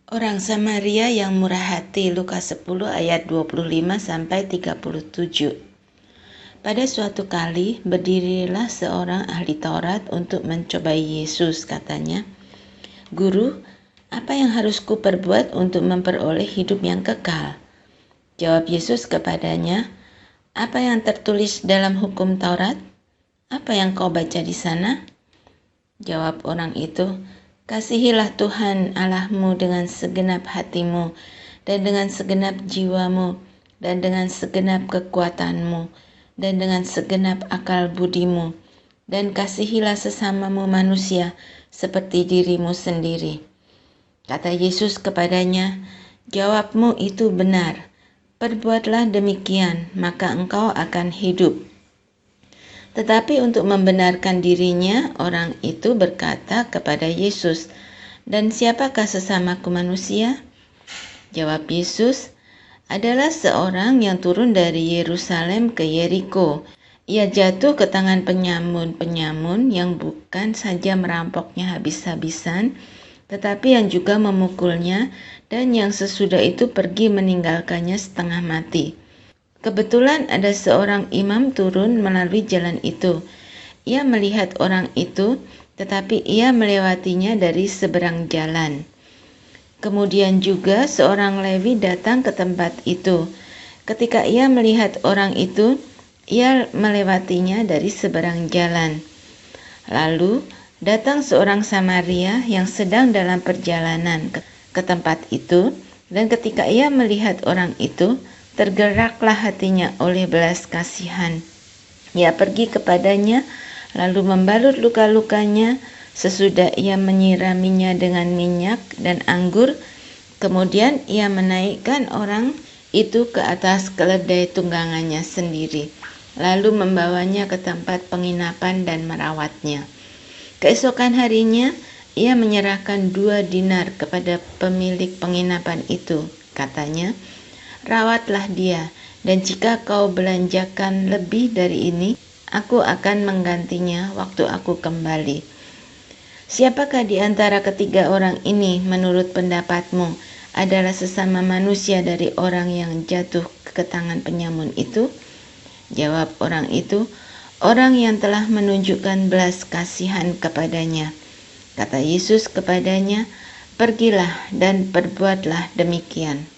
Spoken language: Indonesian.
Orang Samaria yang murah hati, Lukas 10 ayat 25-37. Pada suatu kali berdirilah seorang ahli Taurat untuk mencobai Yesus, katanya, "Guru, apa yang harus kuperbuat untuk memperoleh hidup yang kekal?" Jawab Yesus kepadanya, "Apa yang tertulis dalam hukum Taurat? Apa yang kau baca di sana?" Jawab orang itu, "Kasihilah Tuhan Allahmu dengan segenap hatimu, dan dengan segenap jiwamu, dan dengan segenap kekuatanmu, dan dengan segenap akal budimu, dan kasihilah sesamamu manusia seperti dirimu sendiri." Kata Yesus kepadanya, "Jawabmu itu benar. Perbuatlah demikian, maka engkau akan hidup." Tetapi untuk membenarkan dirinya, orang itu berkata kepada Yesus, "Dan siapakah sesamaku manusia?" Jawab Yesus, "Adalah seorang yang turun dari Yerusalem ke Yeriko. Ia jatuh ke tangan penyamun-penyamun yang bukan saja merampoknya habis-habisan, tetapi yang juga memukulnya, dan yang sesudah itu pergi meninggalkannya setengah mati. Kebetulan ada seorang imam turun melalui jalan itu. Ia melihat orang itu, tetapi ia melewatinya dari seberang jalan. Kemudian juga seorang Lewi datang ke tempat itu. Ketika ia melihat orang itu, ia melewatinya dari seberang jalan. Lalu datang seorang Samaria yang sedang dalam perjalanan ke tempat itu, dan ketika ia melihat orang itu, tergeraklah hatinya oleh belas kasihan. Ia pergi kepadanya, lalu membalut luka-lukanya, sesudah ia menyiraminya dengan minyak dan anggur. Kemudian ia menaikkan orang itu ke atas keledai tunggangannya sendiri, lalu membawanya ke tempat penginapan dan merawatnya. Keesokan harinya, ia menyerahkan 2 dinar kepada pemilik penginapan itu. Katanya, "Rawatlah dia, dan jika kau belanjakan lebih dari ini, aku akan menggantinya waktu aku kembali." Siapakah di antara ketiga orang ini menurut pendapatmu adalah sesama manusia dari orang yang jatuh ke tangan penyamun itu? Jawab orang itu, "Orang yang telah menunjukkan belas kasihan kepadanya." Kata Yesus kepadanya, "Pergilah dan perbuatlah demikian."